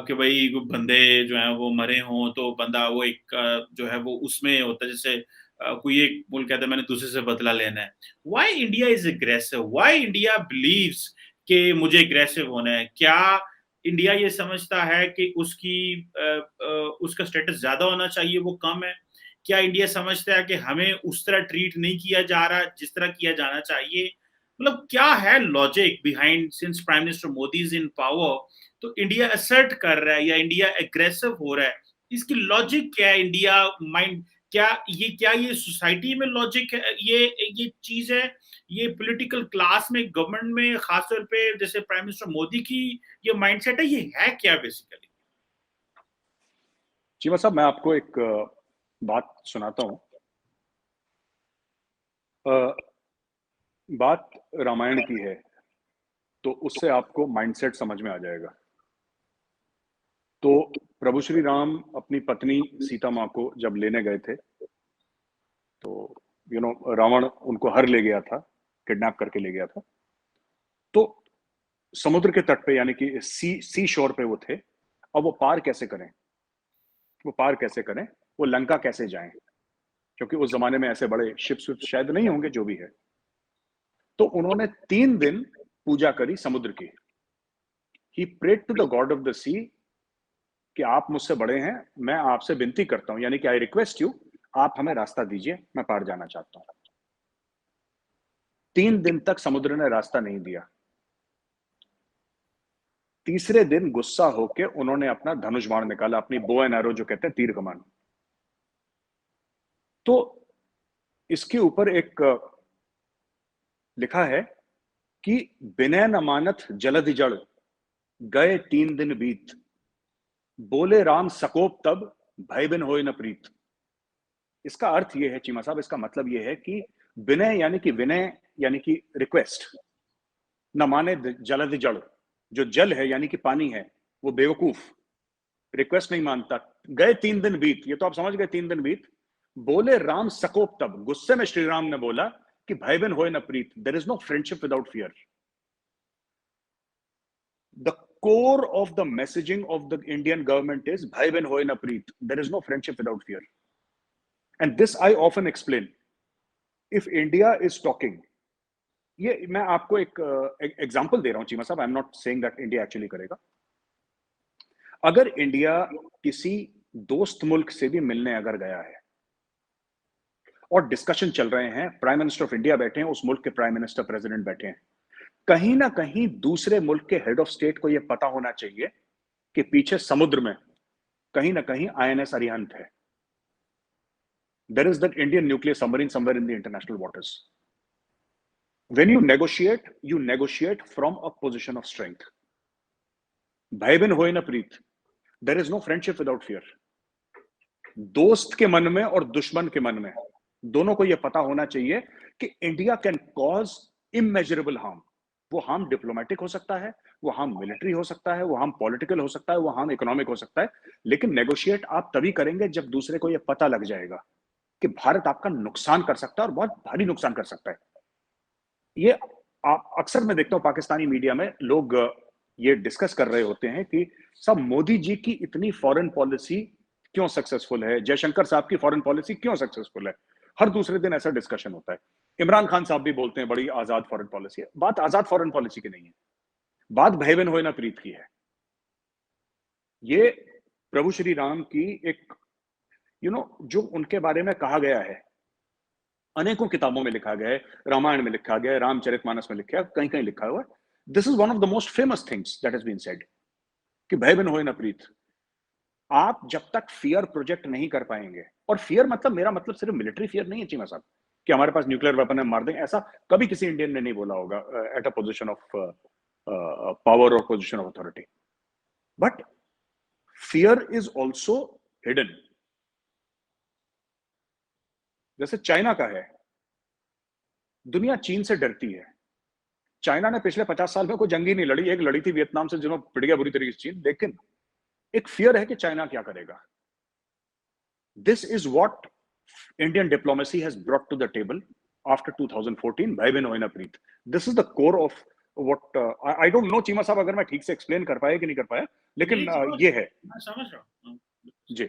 कि भाई बंदे जो है वो मरे हों तो बंदा वो एक जो है वो उसमें होता है, जैसे कोई एक मुल्क कहता है मैंने दूसरे से बदला लेना है। Why India is aggressive, why India believes कि मुझे एग्रेसिव होना है? क्या इंडिया ये समझता है कि उसका स्टेटस ज्यादा होना चाहिए, वो कम है? क्या इंडिया समझता है कि हमें उस तरह ट्रीट नहीं किया जा रहा जिस तरह किया जाना चाहिए? मतलब क्या है logic behind, since prime minister Modi is in power तो इंडिया असर्ट कर रहा है या इंडिया एग्रेसिव हो रहा है? इसकी लॉजिक क्या है? इंडिया माइंड क्या ये सोसाइटी में लॉजिक है, ये चीज है? ये पॉलिटिकल क्लास में, गवर्नमेंट में, खासतौर पे जैसे प्राइम मिनिस्टर मोदी की ये माइंडसेट है, ये है क्या बेसिकली? चीमा साहब, मैं आपको एक बात सुनाता हूँ। बात रामायण की है, तो उससे आपको माइंडसेट समझ में आ जाएगा। तो प्रभु श्री राम अपनी पत्नी सीता माँ को जब लेने गए थे, तो रावण उनको हर ले गया था, किडनैप करके ले गया था। तो समुद्र के तट पे, यानी कि सी शोर पे वो थे। अब वो पार कैसे करें? वो पार कैसे करें? वो लंका कैसे जाएं? क्योंकि उस जमाने में ऐसे बड़े शिप्स शायद नहीं होंगे, जो भी है। तो उन्होंने 3 दिन पूजा करी समुद्र की। He prayed to the god of the sea कि आप मुझसे बड़े हैं, मैं आपसे विनती करता हूं, यानी कि आई रिक्वेस्ट यू, आप हमें रास्ता दीजिए, मैं पार जाना चाहता हूं। 3 दिन तक समुद्र ने रास्ता नहीं दिया। तीसरे दिन गुस्सा होके उन्होंने अपना धनुष बाण निकाला, अपनी बो एंड एरो जो कहते हैं, तीर कमान। तो इसके ऊपर एक लिखा है कि विनय न मानत जलधि जड़, गए 3 दिन बीत, बोले राम सकोप तब, भय बिन होए न प्रीत। इसका अर्थ यह है चीमा साहब, इसका मतलब यह है कि विनय यानी कि रिक्वेस्ट, न माने जलधि जड़, जो जल है यानी कि पानी है, वो बेवकूफ, रिक्वेस्ट नहीं मानता। गए 3 दिन बीत, ये तो आप समझ गए, 3 दिन बीत। बोले राम सकोप तब, गुस्से में श्री राम ने बोला कि भय बिन होए न प्रीत, there is no friendship without fear. The core of the messaging of the Indian government is bhai ben hoye na preet. There is no friendship without fear. And this I often explain. If India is talking, ये मैं आपको एक example दे रहा हूं चीमा साहब, I am not saying that India actually करेगा। अगर India किसी दोस्त मुल्क से भी मिलने अगर गया है और डिस्कशन चल रहे हैं, प्राइम मिनिस्टर ऑफ इंडिया बैठे हैं, उस मुल्क के प्राइम मिनिस्टर प्रेसिडेंट बैठे हैं, कहीं ना कहीं दूसरे मुल्क के हेड ऑफ स्टेट को यह पता होना चाहिए कि पीछे समुद्र में कहीं ना कहीं आईएनएस अरिहंत है। There is that Indian nuclear submarine somewhere in the international waters. When you negotiate from a position of strength. भय बिन होए न प्रीत, there is no friendship without fear. दोस्त के मन में और दुश्मन के मन में दोनों को यह पता होना चाहिए कि India can cause immeasurable harm. वो हार्म डिप्लोमेटिक हो सकता है, वो हार्म मिलिट्री हो सकता है, वो हार्म पॉलिटिकल हो सकता है, वो हार्म इकोनॉमिक हो सकता है, लेकिन नेगोशिएट आप तभी करेंगे जब दूसरे को यह पता लग जाएगा कि भारत आपका नुकसान कर सकता है और बहुत भारी नुकसान कर सकता है। ये अक्सर मैं देखता हूं पाकिस्तानी मीडिया में लोग ये डिस्कस कर रहे होते हैं कि सब मोदी जी की इतनी फॉरेन पॉलिसी क्यों सक्सेसफुल है, जयशंकर साहब की फॉरेन पॉलिसी क्यों सक्सेसफुल है। हर दूसरे दिन ऐसा डिस्कशन होता है। इमरान खान साहब भी बोलते हैं बड़ी आजाद फॉरेन पॉलिसी है। बात आजाद फॉरेन पॉलिसी की नहीं है, बात भय बिन होए ना प्रीत की है। ये प्रभु श्री राम की एक जो उनके बारे में कहा गया है, अनेकों किताबों में लिखा गया है, रामायण में लिखा गया है, रामचरितमानस में लिखा है, कहीं कहीं लिखा हुआ है। This is one of the most famous things that has been said कि भय बिन होए न प्रीत। आप जब तक फियर प्रोजेक्ट नहीं कर पाएंगे, और फियर मतलब, मेरा मतलब सिर्फ मिलिट्री फियर नहीं है चीमा साहब कि हमारे पास न्यूक्लियर वेपन है मार देंगे, ऐसा कभी किसी इंडियन ने नहीं बोला होगा at a position of power और position of authority. But fear is also hidden. जैसे चाइना का है, दुनिया चीन से डरती है। चाइना ने पिछले 50 साल में कोई जंग ही नहीं लड़ी, एक लड़ी थी वियतनाम से, जिन्होंने पिट गया बुरी तरीके से चीन, लेकिन एक फियर है कि चाइना क्या करेगा। This is what Indian diplomacy has brought to the table after 2014, भय बिन होए न प्रीत। This is the core of what I don't know Cheema साहब, अगर मैं ठीक से एक्सप्लेन कर पाया कि नहीं कर पाया, लेकिन नहीं समझ, ये है। मैं समझ रहा हूँ। जी।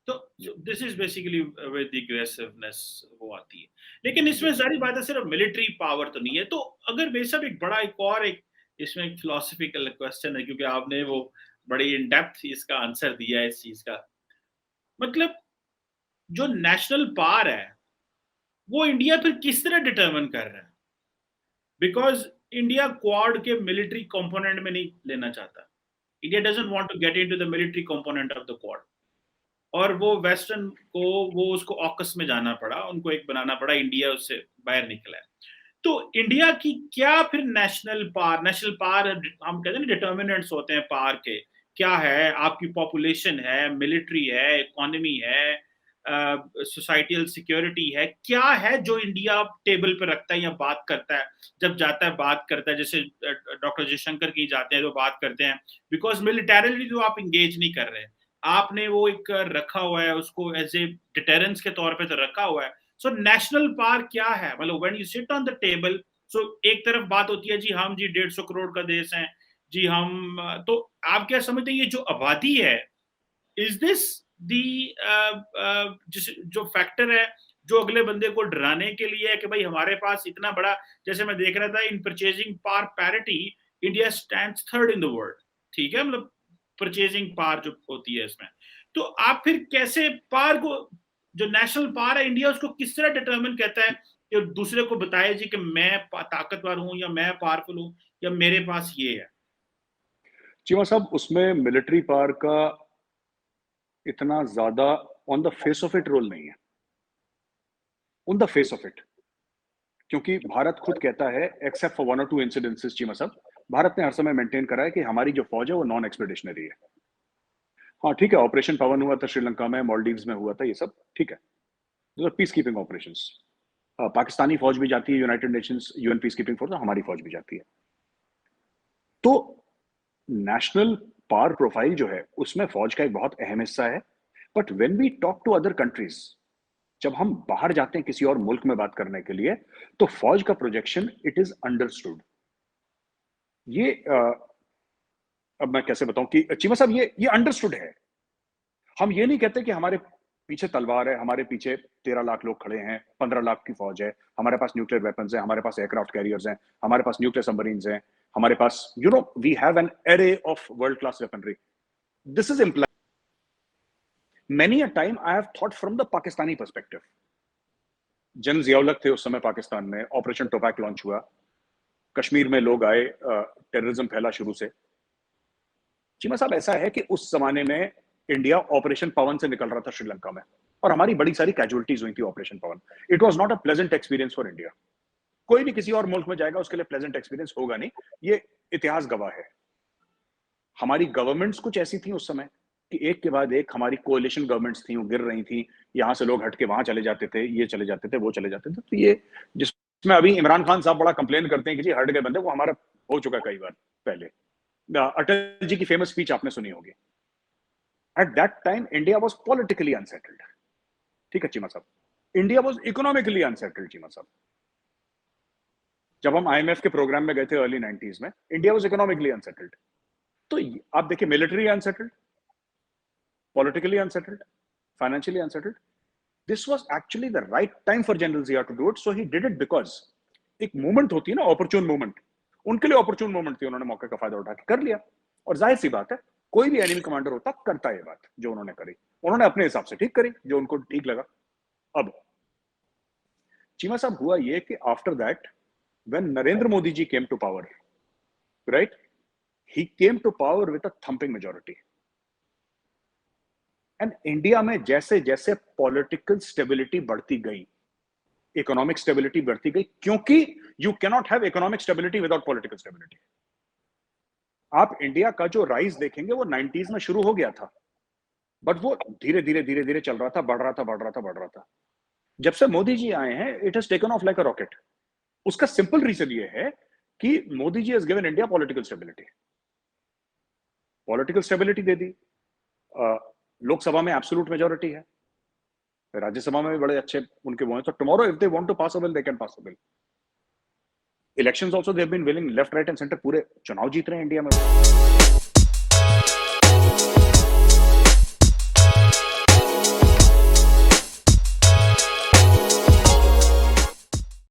तो जी। This is basically with the aggressiveness वो आती है। लेकिन जी। इसमें सारी बात है, सिर्फ मिलिट्री पावर तो नहीं है। तो अगर मेरे साहब एक बड़ा एक और एक इसमें एक फिलोसफिकल क्वेश्चन है, क्योंकि आपने वो बड़ी इन डेप्थ इसका आंसर दिया है इस चीज का। मतलब जो नेशनल पावर है वो इंडिया फिर किस तरह डिटरमिन कर रहा है? बिकॉज इंडिया क्वाड के मिलिट्री कंपोनेंट में नहीं लेना चाहता। India doesn't want to get into the military component of the Quad. और वो वेस्टर्न को वो उसको ऑकस में जाना पड़ा, उनको एक बनाना पड़ा, इंडिया उससे बाहर निकला है। तो इंडिया की क्या फिर नेशनल पावर हम कहते हैं डिटर्मिनेंट्स होते हैं पावर के, क्या है? आपकी पॉपुलेशन है, मिलिट्री है, इकोनॉमी है, सोसाइटल सिक्योरिटी है, क्या है जो इंडिया टेबल पे रखता है या बात करता है? जब जाता है बात करता है, जैसे डॉक्टर जयशंकर की जाते हैं तो बात करते हैं, बिकॉज मिलिटरली तो आप इंगेज नहीं कर रहे हैं, आपने वो एक रखा हुआ है उसको एज ए डिटेरेंस के तौर पे तो रखा हुआ है। सो नेशनल पावर क्या है? मतलब when you sit on the table, so एक तरफ बात होती है जी हम जी 150 करोड़ का देश है जी हम, तो आप क्या समझते हैं ये जो आबादी है, इज दिस दी जो फैक्टर है जो अगले बंदे को डराने के लिए है कि भाई हमारे पास इतना बड़ा, जैसे मैं देख रहा था इन purchasing power parity, India stands third in the world. ठीक है, मतलब परचेजिंग पावर जो होती है इसमें, तो आप फिर कैसे पावर को, जो नेशनल पावर है इंडिया, उसको किस तरह डिटरमिन कहता है कि दूसरे को बताए जी कि मैं ताकतवर हूं या मैं पावरफुल हूं या मेरे पास ये है? चीमा साहब, उसमें मिलिट्री पावर का इतना ज्यादा on the face of it role नहीं है, on the face of it. क्योंकि भारत खुद कहता है, एक्सेप्ट फॉर वन और टू इंसिडेंसेस चीमा साहब, भारत ने हर समय मेंटेन करा है कि हमारी जो फौज है वो नॉन एक्सपेडिशनरी है। हाँ ठीक है, ऑपरेशन पवन हुआ था श्रीलंका में, मॉलडीव्स में हुआ था, ये सब ठीक है, पीस कीपिंग ऑपरेशंस। पाकिस्तानी फौज भी जाती है United Nations UN peace keeping force, हमारी फौज भी जाती है। तो नेशनल पावर प्रोफाइल जो है उसमें फौज का एक बहुत अहम हिस्सा है। But when we talk to other countries, जब हम बाहर जाते हैं किसी और मुल्क में बात करने के लिए, तो फौज का प्रोजेक्शन इट इज अंडरस्टूड। ये अब मैं कैसे बताऊं कि चीमा साहब, ये अंडरस्टूड है। हम ये नहीं कहते कि हमारे पीछे तलवार है, हमारे पीछे 13 लाख लोग खड़े हैं, 15 लाख की फौज है, हमारे पास न्यूक्लियर वेपन्स है, हमारे पास एयरक्राफ्ट कैरियर्स हैं, हमारे पास न्यूक्लियर सबमरीन्स हैं, हमारे पास we have an array of world class weaponry. This is implied. Many a time I have thought from the Pakistani perspective. General Ziaul हक थे उस समय पाकिस्तान में, ऑपरेशन टोपैक लॉन्च हुआ, कश्मीर में लोग आए, टेररिज्म फैला शुरू से। चीमा साहब, ऐसा है कि उस जमाने में इंडिया ऑपरेशन पवन से निकल रहा था श्रीलंका में, और हमारी बड़ी सारी कैजुअलिटीज हुई थी operation Pawan. It was not a pleasant experience for India. कोई भी किसी और मुल्क में जाएगा उसके लिए प्लेजेंट एक्सपीरियंस होगा नहीं, ये इतिहास गवाह है। हमारी गवर्नमेंट्स कुछ ऐसी थी उस समय कि एक के बाद एक हमारी कोalition गवर्नमेंट्स थी, वो गिर रही थी, यहाँ से लोग हट के वहां चले जाते थे, ये चले जाते थे, वो चले जाते थे। तो ये जिसमें अभी इमरान खान साहब बड़ा कंप्लेन करते हैं कि जी हट गए बंदे, वो हमारा हो चुका कई बार पहले। अटल जी की फेमस स्पीच आपने सुनी होगी। At that time India was politically unsettled. ठीक है चीमा साहब, India was economically unsettled Cheema साहब। जब हम आईएमएफ के प्रोग्राम में गए थे अर्ली 90s में, इंडिया वॉज इकोनॉमिकली अनसेटल्ड। तो आप देखिए, military unsettled, politically unsettled, financially unsettled. This was actually the right time for General Zia to do it. So he did it because एक movement होती है ना, ऑपरचून मूवमेंट, उनके लिए ऑपरचून मूवमेंट थी, उन्होंने मौके का फायदा उठा के कर लिया। और जाहिर सी बात है, कोई भी एनिमी कमांडर होता करता है बात जो उन्होंने करी, उन्होंने अपने हिसाब से ठीक करी जो उनको ठीक लगा। अब चीमा साहब, हुआ ये कि after that when Narendra Modi ji came to power, right, he came to power with a thumping majority. And India में जैसे जैसे पॉलिटिकल स्टेबिलिटी बढ़ती गई, इकोनॉमिक स्टेबिलिटी बढ़ती गई, क्योंकि you can not have economic stability without political stability. आप इंडिया का जो राइज देखेंगे वो 90s में शुरू हो गया था, बट वो धीरे धीरे धीरे धीरे चल रहा था, बढ़ रहा था, बढ़ रहा था, बढ़ रहा था। जब से मोदी जी आए हैं, it has taken off like a rocket. उसका सिंपल रीजन ये है कि Modi ji has given India political stability. Political stability दे दी, लोकसभा में एब्सोल्यूट मेजोरिटी है, राज्यसभा में भी बड़े अच्छे उनके वो हैं। तो tomorrow if they want to pass a bill, they can pass a bill. Elections also they have been winning left right and centre, पूरे चुनाव जीत रहे हैं इंडिया में।